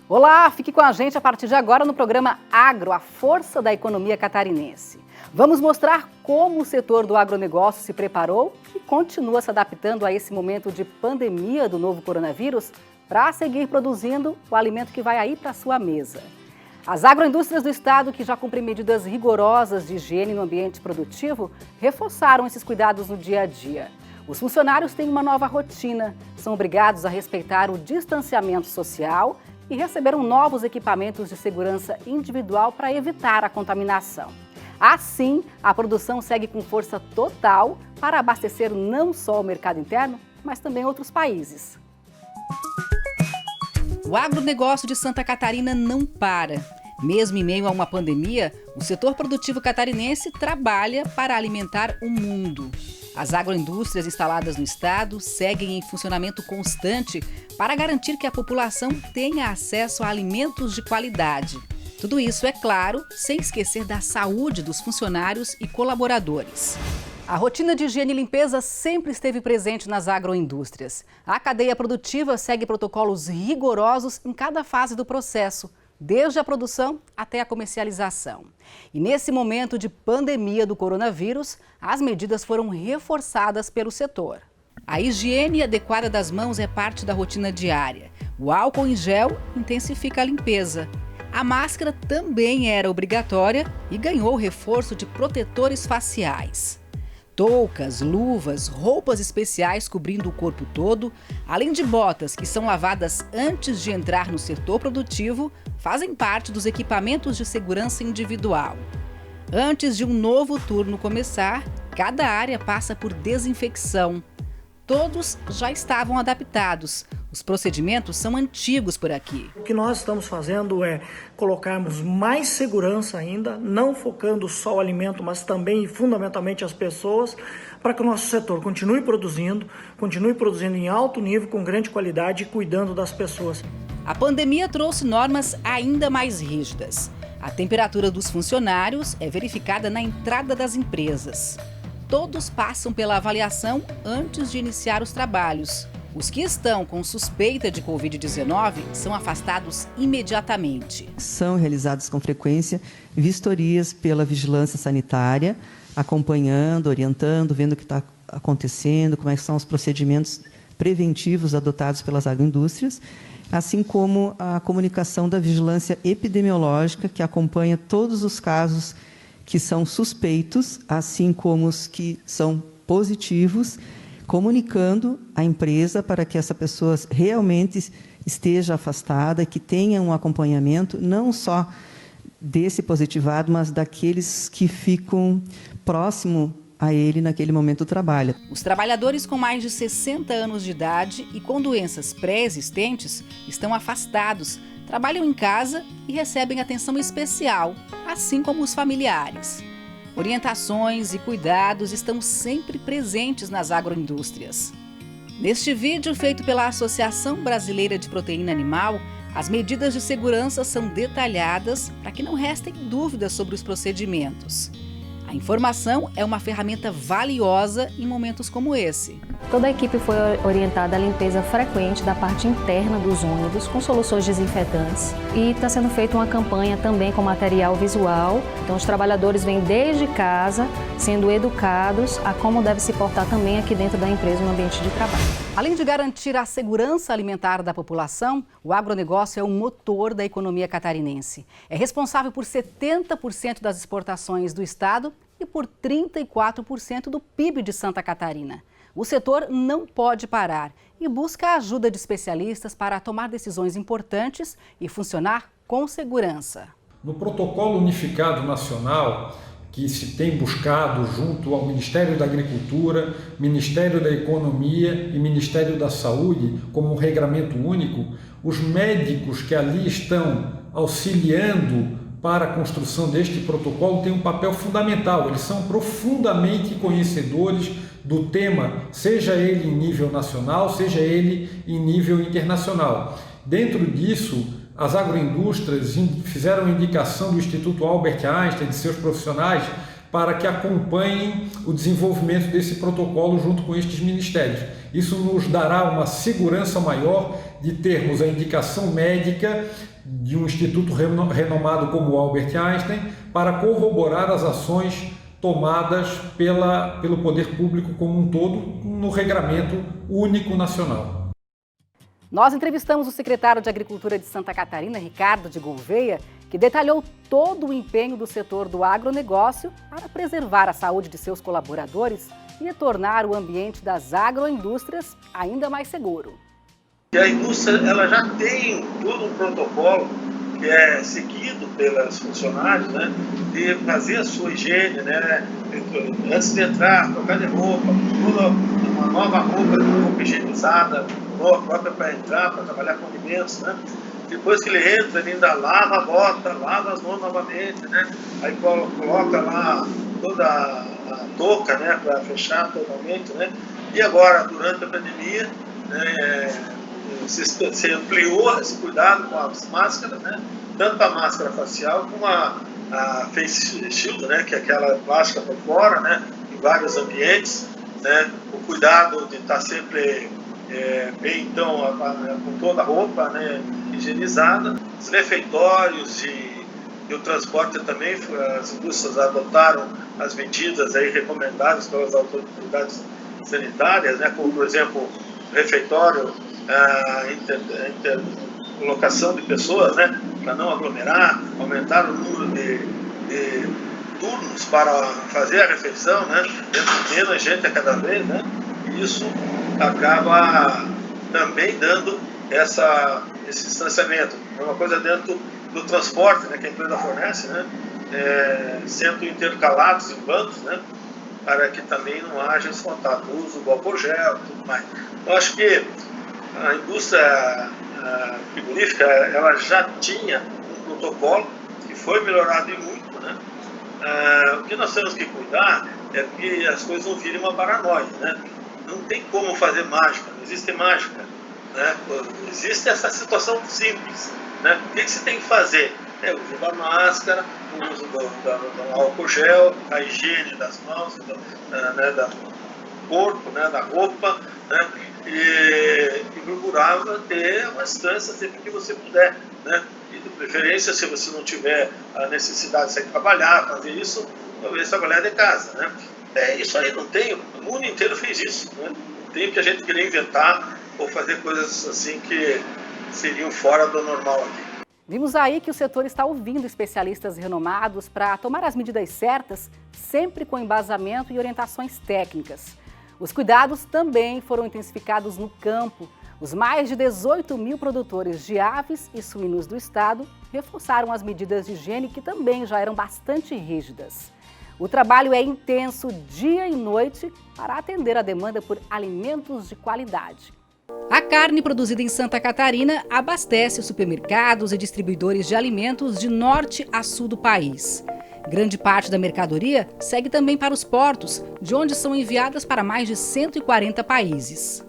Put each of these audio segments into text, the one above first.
Olá, fique com a gente a partir de agora no programa Agro, a força da economia catarinense. Vamos mostrar como o setor do agronegócio se preparou e continua se adaptando a esse momento de pandemia do novo coronavírus para seguir produzindo o alimento que vai aí para a sua mesa. As agroindústrias do estado, que já cumprem medidas rigorosas de higiene no ambiente produtivo, reforçaram esses cuidados no dia a dia. Os funcionários têm uma nova rotina, são obrigados a respeitar o distanciamento social e receberam novos equipamentos de segurança individual para evitar a contaminação. Assim, a produção segue com força total para abastecer não só o mercado interno, mas também outros países. O agronegócio de Santa Catarina não para. Mesmo em meio a uma pandemia, o setor produtivo catarinense trabalha para alimentar o mundo. As agroindústrias instaladas no estado seguem em funcionamento constante para garantir que a população tenha acesso a alimentos de qualidade. Tudo isso, é claro, sem esquecer da saúde dos funcionários e colaboradores. A rotina de higiene e limpeza sempre esteve presente nas agroindústrias. A cadeia produtiva segue protocolos rigorosos em cada fase do processo, desde a produção até a comercialização. E nesse momento de pandemia do coronavírus, as medidas foram reforçadas pelo setor. A higiene adequada das mãos é parte da rotina diária. O álcool em gel intensifica a limpeza. A máscara também era obrigatória e ganhou reforço de protetores faciais. Toucas, luvas, roupas especiais cobrindo o corpo todo, além de botas que são lavadas antes de entrar no setor produtivo, fazem parte dos equipamentos de segurança individual. Antes de um novo turno começar, cada área passa por desinfecção. Todos já estavam adaptados. Os procedimentos são antigos por aqui. O que nós estamos fazendo é colocarmos mais segurança ainda, não focando só o alimento, mas também e fundamentalmente as pessoas, para que o nosso setor continue produzindo em alto nível, com grande qualidade e cuidando das pessoas. A pandemia trouxe normas ainda mais rígidas. A temperatura dos funcionários é verificada na entrada das empresas. Todos passam pela avaliação antes de iniciar os trabalhos. Os que estão com suspeita de Covid-19 são afastados imediatamente. São realizadas com frequência vistorias pela vigilância sanitária, acompanhando, orientando, vendo o que está acontecendo, como são os procedimentos preventivos adotados pelas agroindústrias, assim como a comunicação da vigilância epidemiológica, que acompanha todos os casos que são suspeitos, assim como os que são positivos, comunicando à empresa para que essa pessoa realmente esteja afastada, que tenha um acompanhamento, não só desse positivado, mas daqueles que ficam próximo a ele naquele momento do trabalho. Os trabalhadores com mais de 60 anos de idade e com doenças pré-existentes estão afastados, trabalham em casa e recebem atenção especial, assim como os familiares. Orientações e cuidados estão sempre presentes nas agroindústrias. Neste vídeo feito pela Associação Brasileira de Proteína Animal, as medidas de segurança são detalhadas para que não restem dúvidas sobre os procedimentos. A informação é uma ferramenta valiosa em momentos como esse. Toda a equipe foi orientada à limpeza frequente da parte interna dos ônibus com soluções desinfetantes e está sendo feita uma campanha também com material visual. Então os trabalhadores vêm desde casa sendo educados a como deve se portar também aqui dentro da empresa no ambiente de trabalho. Além de garantir a segurança alimentar da população, o agronegócio é o motor da economia catarinense. É responsável por 70% das exportações do estado e por 34% do PIB de Santa Catarina. O setor não pode parar e busca a ajuda de especialistas para tomar decisões importantes e funcionar com segurança. No Protocolo Unificado Nacional, que se tem buscado junto ao Ministério da Agricultura, Ministério da Economia e Ministério da Saúde, como um regramento único, os médicos que ali estão auxiliando para a construção deste protocolo têm um papel fundamental. Eles são profundamente conhecedores do tema, seja ele em nível nacional, seja ele em nível internacional. Dentro disso, as agroindústrias fizeram a indicação do Instituto Albert Einstein, de seus profissionais, para que acompanhem o desenvolvimento desse protocolo junto com estes ministérios. Isso nos dará uma segurança maior de termos a indicação médica de um instituto renomado como o Albert Einstein para corroborar as ações tomadas pelo poder público como um todo no regramento único nacional. Nós entrevistamos o secretário de Agricultura de Santa Catarina, Ricardo de Gouveia, que detalhou todo o empenho do setor do agronegócio para preservar a saúde de seus colaboradores e tornar o ambiente das agroindústrias ainda mais seguro. E a indústria ela já tem todo um protocolo que é seguido pelas funcionários, né, de fazer a sua higiene, né, antes de entrar, trocar de roupa, uma nova roupa higienizada, própria para entrar, para trabalhar com alimentos, né. Depois que ele entra, ele ainda lava a bota, lava as mãos novamente, né, aí coloca lá toda a touca, né, para fechar totalmente, né. E agora, durante a pandemia, né, se ampliou esse cuidado com as máscaras, né? Tanto a máscara facial como a face shield, né? Que é aquela plástica por fora, né? Em vários ambientes, né? O cuidado de estar sempre bem, então, com toda a roupa, né? Higienizada. Os refeitórios e o transporte também, as indústrias adotaram as medidas aí recomendadas pelas autoridades sanitárias, né? Como, por exemplo, refeitório, interlocação de pessoas, né, para não aglomerar, aumentar o número de turnos para fazer a refeição, né, tendo menos gente a cada vez, né, e isso acaba também dando esse distanciamento. É uma coisa dentro do transporte, né, que a empresa fornece, né, sendo intercalados em bancos, né, para que também não haja esse contato, o uso do álcool gel e tudo mais. Eu acho que a indústria frigorífica ela já tinha um protocolo que foi melhorado e muito, né? O que nós temos que cuidar é que as coisas não virem uma paranoia, né? Não tem como fazer mágica, não existe mágica, né? Existe essa situação simples, né? O que você tem que fazer? É o uso da máscara, o uso do álcool gel, a higiene das mãos, né, do corpo, né, da roupa, né? E procurava ter uma distância sempre que você puder, né? E de preferência, se você não tiver a necessidade de sair trabalhar, fazer isso, talvez trabalhar de casa, né? Isso aí não tem, o mundo inteiro fez isso, né? Não tem que a gente querer inventar ou fazer coisas assim que seriam fora do normal aqui. Vimos aí que o setor está ouvindo especialistas renomados para tomar as medidas certas, sempre com embasamento e orientações técnicas. Os cuidados também foram intensificados no campo. Os mais de 18 mil produtores de aves e suínos do estado reforçaram as medidas de higiene que também já eram bastante rígidas. O trabalho é intenso dia e noite para atender a demanda por alimentos de qualidade. A carne produzida em Santa Catarina abastece os supermercados e distribuidores de alimentos de norte a sul do país. Grande parte da mercadoria segue também para os portos, de onde são enviadas para mais de 140 países.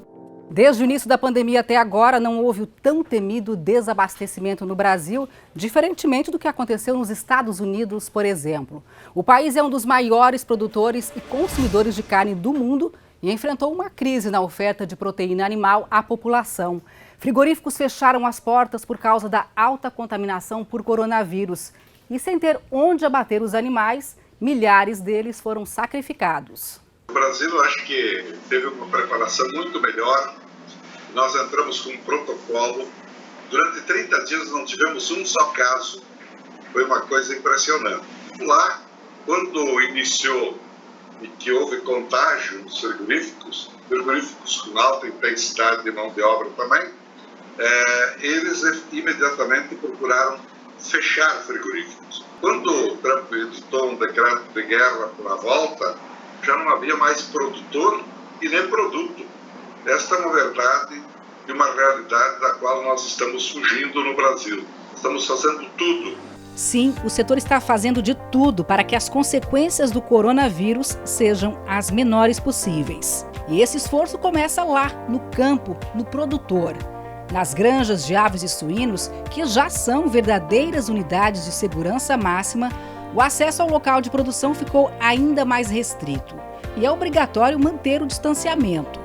Desde o início da pandemia até agora, não houve o tão temido desabastecimento no Brasil, diferentemente do que aconteceu nos Estados Unidos, por exemplo. O país é um dos maiores produtores e consumidores de carne do mundo e enfrentou uma crise na oferta de proteína animal à população. Frigoríficos fecharam as portas por causa da alta contaminação por coronavírus. E sem ter onde abater os animais, milhares deles foram sacrificados. O Brasil, acho que teve uma preparação muito melhor. Nós entramos com um protocolo. Durante 30 dias não tivemos um só caso. Foi uma coisa impressionante. Lá, quando iniciou e que houve contágio nos frigoríficos com alta intensidade de mão de obra também, eles imediatamente procuraram fechar frigoríficos. Quando o Trump editou um decreto de guerra pela volta, já não havia mais produtor e nem produto. Esta é uma verdade e uma realidade da qual nós estamos fugindo no Brasil. Estamos fazendo tudo. Sim, o setor está fazendo de tudo para que as consequências do coronavírus sejam as menores possíveis. E esse esforço começa lá, no campo, no produtor. Nas granjas de aves e suínos, que já são verdadeiras unidades de segurança máxima, o acesso ao local de produção ficou ainda mais restrito e é obrigatório manter o distanciamento.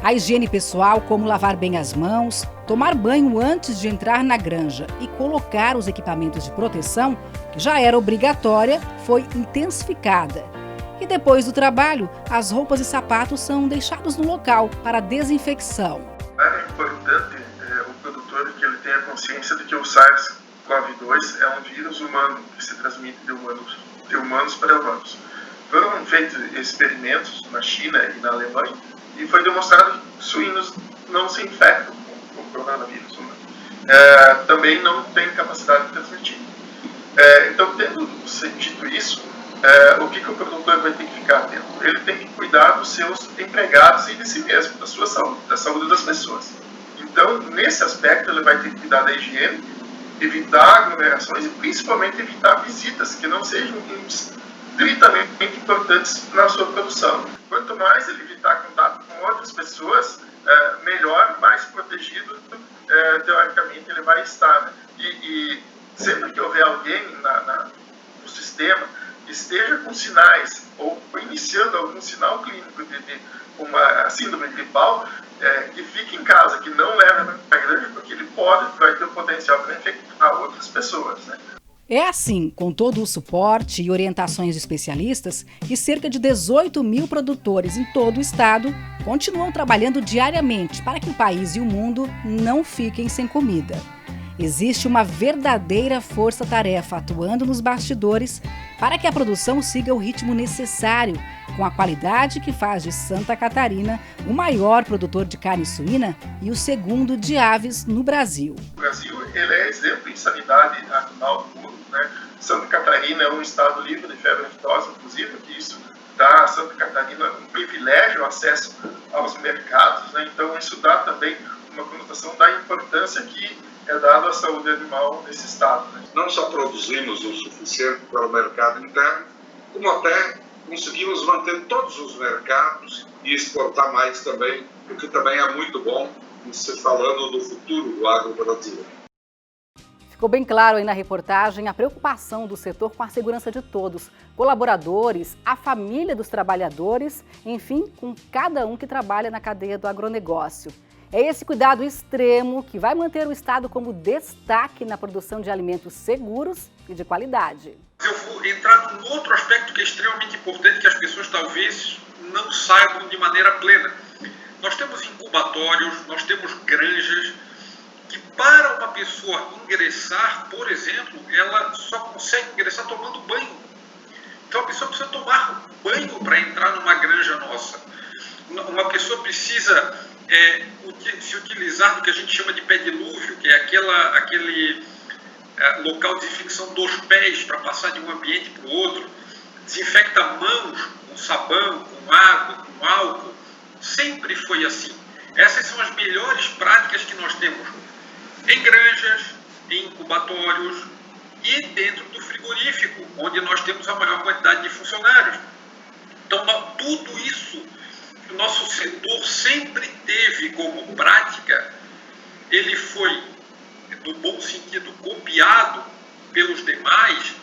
A higiene pessoal, como lavar bem as mãos, tomar banho antes de entrar na granja e colocar os equipamentos de proteção, que já era obrigatória, foi intensificada. E depois do trabalho, as roupas e sapatos são deixados no local para desinfecção. É importante o produtor que ele tenha consciência de que o SARS-CoV-2 é um vírus humano que se transmite de humanos para humanos. Foram feitos experimentos na China e na Alemanha e foi demonstrado que suínos não se infectam com o coronavírus. Também não tem capacidade de transmitir. Então, tendo dito isso, o que o produtor vai ter que ficar atento? Ele tem que cuidar dos seus empregados e de si mesmo, da sua saúde, da saúde das pessoas. Então, nesse aspecto, ele vai ter que cuidar da higiene, evitar aglomerações e principalmente evitar visitas que não sejam estritamente importantes na sua produção. Quanto mais ele evitar contato com outras pessoas, melhor, mais protegido, teoricamente, ele vai estar. Né? E sempre que houver alguém no sistema que esteja com sinais ou iniciando algum sinal clínico de uma síndrome gripal, que fique em casa, que não leve para a granja, porque ele vai ter o potencial para infectar outras pessoas. Né? É assim, com todo o suporte e orientações de especialistas, que cerca de 18 mil produtores em todo o estado continuam trabalhando diariamente para que o país e o mundo não fiquem sem comida. Existe uma verdadeira força-tarefa atuando nos bastidores para que a produção siga o ritmo necessário, com a qualidade que faz de Santa Catarina o maior produtor de carne suína e o segundo de aves no Brasil. O Brasil ele é exemplo em sanidade animal do mundo. Né? Santa Catarina é um estado livre de febre aftosa, inclusive, que isso dá a Santa Catarina um privilégio, acesso aos mercados. Né? Então, isso dá também uma conotação da importância que é dado à saúde animal nesse estado. Né? Não só produzimos o suficiente para o mercado interno, como até conseguimos manter todos os mercados e exportar mais também, o que também é muito bom, se falando do futuro do agro brasileiro. Ficou bem claro aí na reportagem a preocupação do setor com a segurança de todos, colaboradores, a família dos trabalhadores, enfim, com cada um que trabalha na cadeia do agronegócio. É esse cuidado extremo que vai manter o Estado como destaque na produção de alimentos seguros e de qualidade. Eu vou entrar num outro aspecto que é extremamente importante, que as pessoas talvez não saibam de maneira plena. Nós temos incubatórios, nós temos granjas, que para uma pessoa ingressar, por exemplo, ela só consegue ingressar tomando banho. Então a pessoa precisa tomar banho para entrar numa granja nossa. Uma pessoa precisa se utilizar do que a gente chama de pé dilúvio, que é aquele local de desinfecção dos pés para passar de um ambiente para o outro, desinfecta mãos com sabão, com água, com álcool. Sempre foi assim. Essas são as melhores práticas que nós temos em granjas, em incubatórios e dentro do frigorífico, onde nós temos a maior quantidade de funcionários. Então, tudo isso que o nosso setor sempre teve como prática, ele foi, no bom sentido, copiado pelos demais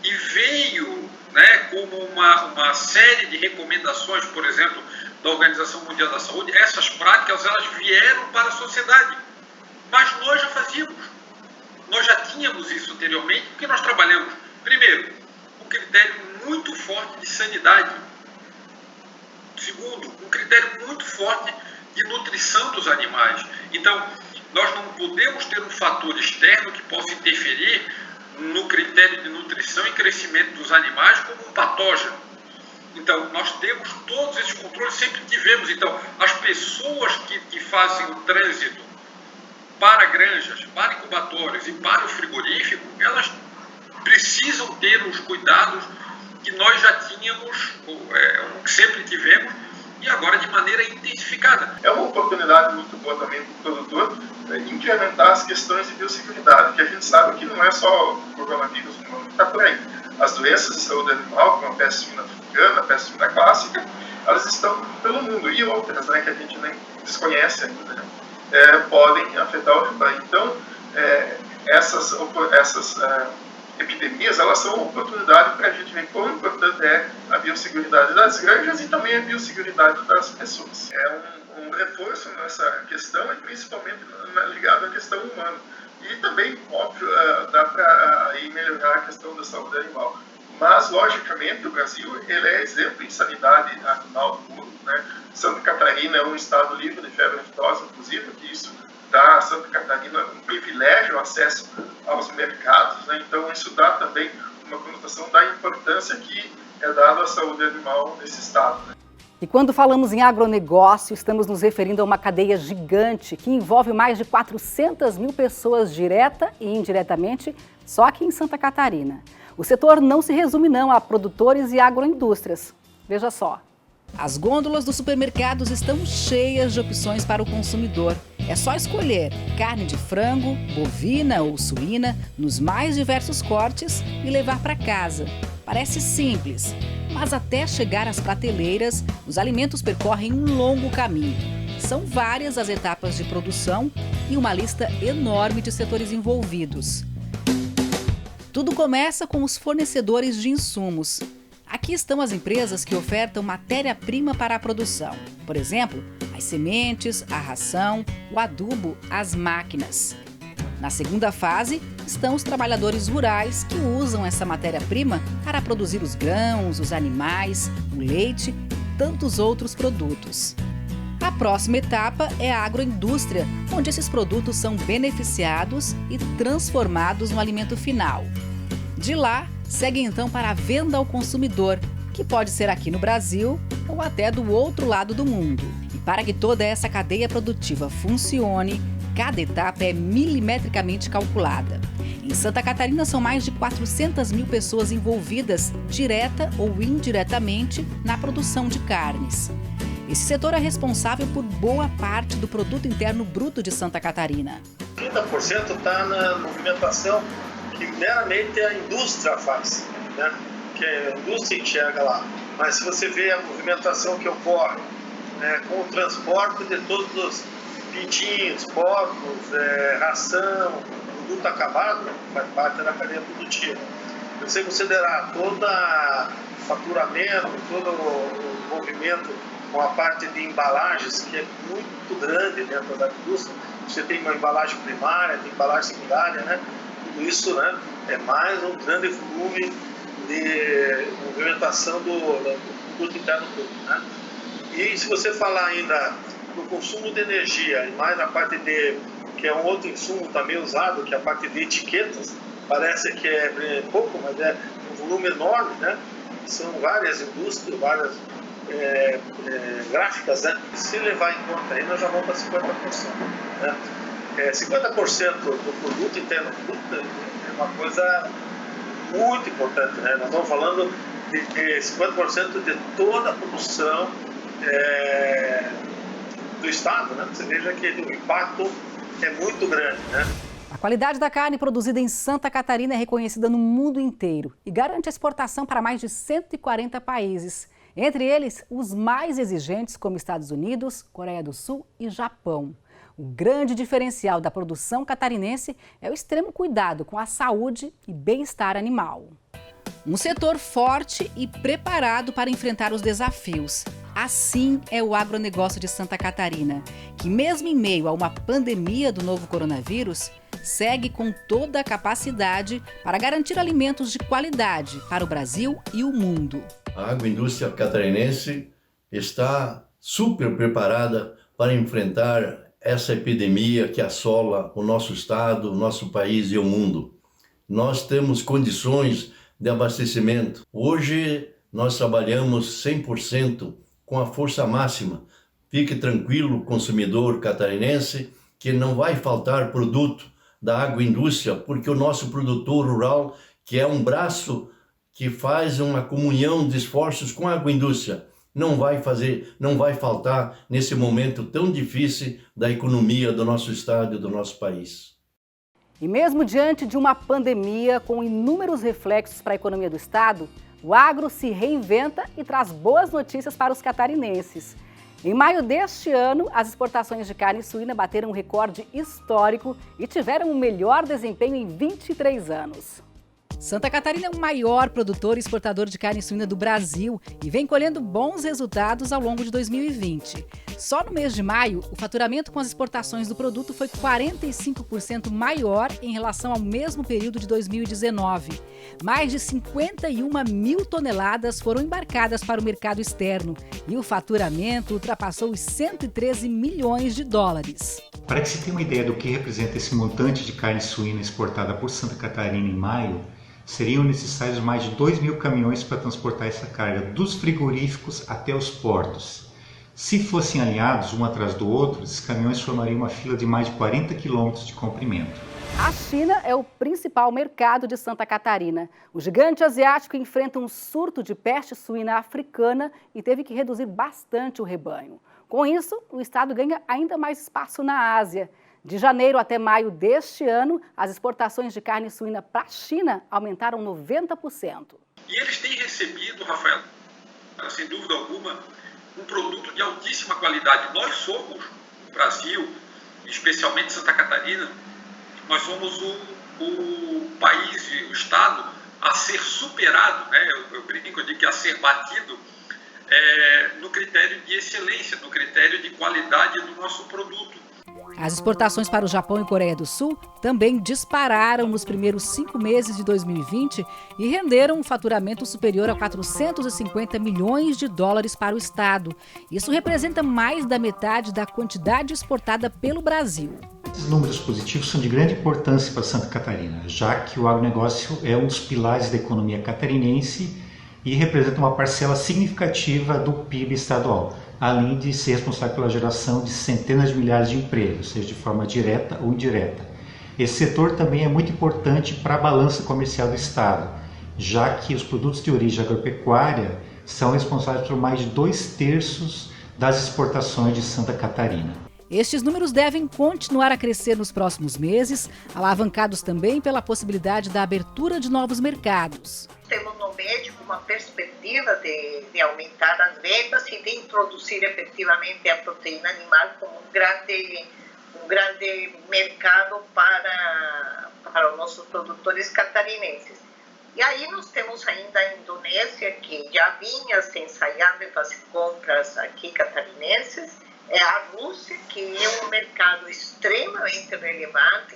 e veio, né, como uma série de recomendações, por exemplo, da Organização Mundial da Saúde. Essas práticas elas vieram para a sociedade, mas nós já fazíamos. Nós já tínhamos isso anteriormente, porque nós trabalhamos, primeiro, um critério muito forte de sanidade. Segundo, um critério muito forte de nutrição dos animais. Então, nós não podemos ter um fator externo que possa interferir no critério de nutrição e crescimento dos animais como um patógeno. Então, nós temos todos esses controles, sempre tivemos. Então, as pessoas que fazem o trânsito para granjas, para incubatórios e para o frigorífico, elas precisam ter os cuidados que nós já tínhamos, que sempre tivemos, e agora de maneira intensificada. É uma oportunidade muito boa também para o produtor incrementar as questões de biosseguridade, que a gente sabe que não é só o coronavírus que está por aí. As doenças de saúde animal, como a peste suína africana, a peste suína clássica, elas estão pelo mundo, e outras, né, que a gente nem desconhece ainda, né, podem afetar o rebanho. Então, essas epidemias, elas são uma oportunidade para a gente ver quão importante é a biosseguridade das granjas e também a biosseguridade das pessoas. É um reforço nessa questão e principalmente ligado à questão humana. E também, óbvio, dá para melhorar a questão da saúde animal. Mas, logicamente, o Brasil ele é exemplo em sanidade animal do mundo, né? Santa Catarina é um estado livre de febre aftosa, inclusive, que isso dá a Santa Catarina um privilégio, acesso aos mercados, né? Então, isso dá também uma conotação da importância que é dada à saúde animal nesse estado, né? E quando falamos em agronegócio, estamos nos referindo a uma cadeia gigante que envolve mais de 400 mil pessoas direta e indiretamente só aqui em Santa Catarina. O setor não se resume não a produtores e agroindústrias. Veja só. As gôndolas dos supermercados estão cheias de opções para o consumidor. É só escolher carne de frango, bovina ou suína nos mais diversos cortes e levar para casa. Parece simples, mas até chegar às prateleiras, os alimentos percorrem um longo caminho. São várias as etapas de produção e uma lista enorme de setores envolvidos. Tudo começa com os fornecedores de insumos. Aqui estão as empresas que ofertam matéria-prima para a produção. Por exemplo, as sementes, a ração, o adubo, as máquinas. Na segunda fase, estão os trabalhadores rurais que usam essa matéria-prima para produzir os grãos, os animais, o leite e tantos outros produtos. A próxima etapa é a agroindústria, onde esses produtos são beneficiados e transformados no alimento final. De lá, segue então para a venda ao consumidor, que pode ser aqui no Brasil ou até do outro lado do mundo. E para que toda essa cadeia produtiva funcione, cada etapa é milimetricamente calculada. Em Santa Catarina são mais de 400 mil pessoas envolvidas, direta ou indiretamente, na produção de carnes. Esse setor é responsável por boa parte do produto interno bruto de Santa Catarina. 30% está na movimentação que meramente a indústria faz, né? Que a indústria enxerga lá. Mas se você vê a movimentação que ocorre, né, com o transporte de todos os pintinhos, porcos, ração, produto acabado, faz parte da cadeia produtiva. Se você considerar todo o faturamento, todo o movimento com a parte de embalagens, que é muito grande dentro da indústria, você tem uma embalagem primária, tem embalagem secundária, né? Tudo isso, né, é mais um grande volume de movimentação do produto interno bruto, né? E se você falar ainda no consumo de energia, e mais na parte de, que é um outro insumo também usado, que é a parte de etiquetas, parece que é pouco, mas é um volume enorme, né? São várias indústrias, várias gráficas, né? Se levar em conta aí, nós já vamos para 50%, né? 50% do produto interno bruto é uma coisa muito importante, né? Nós estamos falando de 50% de toda a produção do Estado, né? Você veja que o impacto é muito grande, né? A qualidade da carne produzida em Santa Catarina é reconhecida no mundo inteiro e garante a exportação para mais de 140 países. Entre eles, os mais exigentes, como Estados Unidos, Coreia do Sul e Japão. O grande diferencial da produção catarinense é o extremo cuidado com a saúde e bem-estar animal. Um setor forte e preparado para enfrentar os desafios. Assim é o agronegócio de Santa Catarina, que mesmo em meio a uma pandemia do novo coronavírus, segue com toda a capacidade para garantir alimentos de qualidade para o Brasil e o mundo. A agroindústria catarinense está super preparada para enfrentar essa epidemia que assola o nosso estado, o nosso país e o mundo. Nós temos condições de abastecimento. Hoje nós trabalhamos 100% com a força máxima. Fique tranquilo, consumidor catarinense, que não vai faltar produto da agroindústria, porque o nosso produtor rural, que é um braço que faz uma comunhão de esforços com a agroindústria, não vai faltar nesse momento tão difícil da economia do nosso estado e do nosso país. E mesmo diante de uma pandemia com inúmeros reflexos para a economia do estado, o agro se reinventa e traz boas notícias para os catarinenses. Em maio deste ano, as exportações de carne suína bateram um recorde histórico e tiveram o melhor desempenho em 23 anos. Santa Catarina é o maior produtor e exportador de carne suína do Brasil e vem colhendo bons resultados ao longo de 2020. Só no mês de maio, o faturamento com as exportações do produto foi 45% maior em relação ao mesmo período de 2019. Mais de 51 mil toneladas foram embarcadas para o mercado externo e o faturamento ultrapassou os 113 milhões de dólares. Para que se tenha uma ideia do que representa esse montante de carne suína exportada por Santa Catarina em maio, seriam necessários mais de 2.000 caminhões para transportar essa carga dos frigoríficos até os portos. Se fossem alinhados um atrás do outro, esses caminhões formariam uma fila de mais de 40 quilômetros de comprimento. A China é o principal mercado de Santa Catarina. O gigante asiático enfrenta um surto de peste suína africana e teve que reduzir bastante o rebanho. Com isso, o estado ganha ainda mais espaço na Ásia. De janeiro até maio deste ano, as exportações de carne suína para a China aumentaram 90%. E eles têm recebido, Rafael, sem dúvida alguma, um produto de altíssima qualidade. Nós somos, no Brasil, especialmente Santa Catarina, nós somos o país, o estado a ser superado, né? Eu brinco, eu digo que a ser batido no critério de excelência, no critério de qualidade do nosso produto. As exportações para o Japão e Coreia do Sul também dispararam nos primeiros 5 meses de 2020 e renderam um faturamento superior a 450 milhões de dólares para o estado. Isso representa mais da metade da quantidade exportada pelo Brasil. Esses números positivos são de grande importância para Santa Catarina, já que o agronegócio é um dos pilares da economia catarinense e representa uma parcela significativa do PIB estadual, além de ser responsável pela geração de centenas de milhares de empregos, seja de forma direta ou indireta. Esse setor também é muito importante para a balança comercial do estado, já que os produtos de origem agropecuária são responsáveis por mais de 2/3 das exportações de Santa Catarina. Estes números devem continuar a crescer nos próximos meses, alavancados também pela possibilidade da abertura de novos mercados. Temos no médio uma perspectiva de aumentar as vendas e de introduzir efetivamente a proteína animal como um grande mercado para os nossos produtores catarinenses. E aí nós temos ainda a Indonésia, que já vinha se ensaiando em fazer compras aqui catarinenses, a Rússia, que é um mercado extremamente relevante,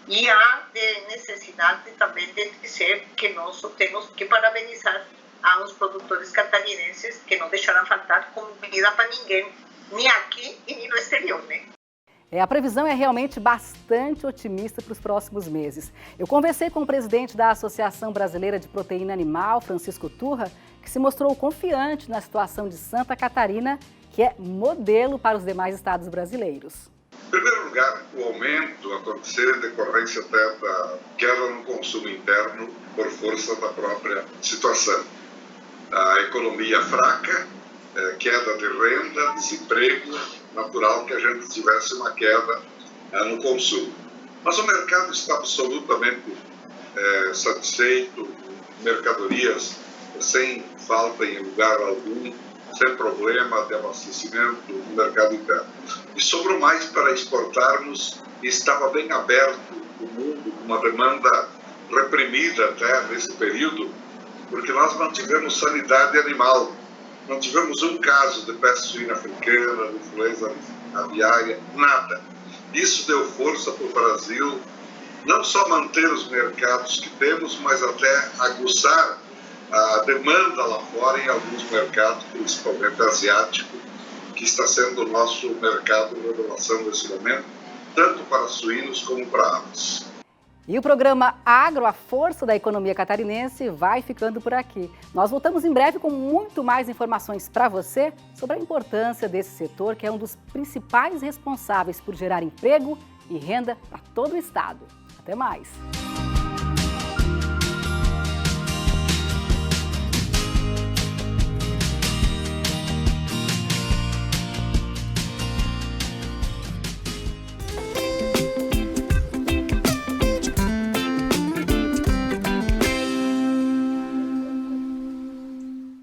e há necessidade também de dizer que nós temos que parabenizar aos produtores catarinenses que não deixaram faltar comida para ninguém, nem aqui e nem no exterior, né? A previsão é realmente bastante otimista para os próximos meses. Eu conversei com o presidente da Associação Brasileira de Proteína Animal, Francisco Turra, que se mostrou confiante na situação de Santa Catarina, que é modelo para os demais estados brasileiros. Em primeiro lugar, o aumento aconteceu em decorrência até da queda no consumo interno por força da própria situação. A economia fraca, queda de renda, desemprego, natural que a gente tivesse uma queda no consumo. Mas o mercado está absolutamente satisfeito, mercadorias sem falta em lugar algum, sem problema de abastecimento no mercado interno. E sobrou mais para exportarmos, e estava bem aberto o mundo, uma demanda reprimida até nesse período, porque nós mantivemos sanidade animal, não tivemos um caso de peste suína africana, de influenza aviária, nada. Isso deu força para o Brasil, não só manter os mercados que temos, mas até aguçar a demanda lá fora em alguns mercados, principalmente asiático, que está sendo o nosso mercado de revelação nesse momento, tanto para suínos como para aves. E o programa Agro, a força da economia catarinense, vai ficando por aqui. Nós voltamos em breve com muito mais informações para você sobre a importância desse setor, que é um dos principais responsáveis por gerar emprego e renda para todo o estado. Até mais!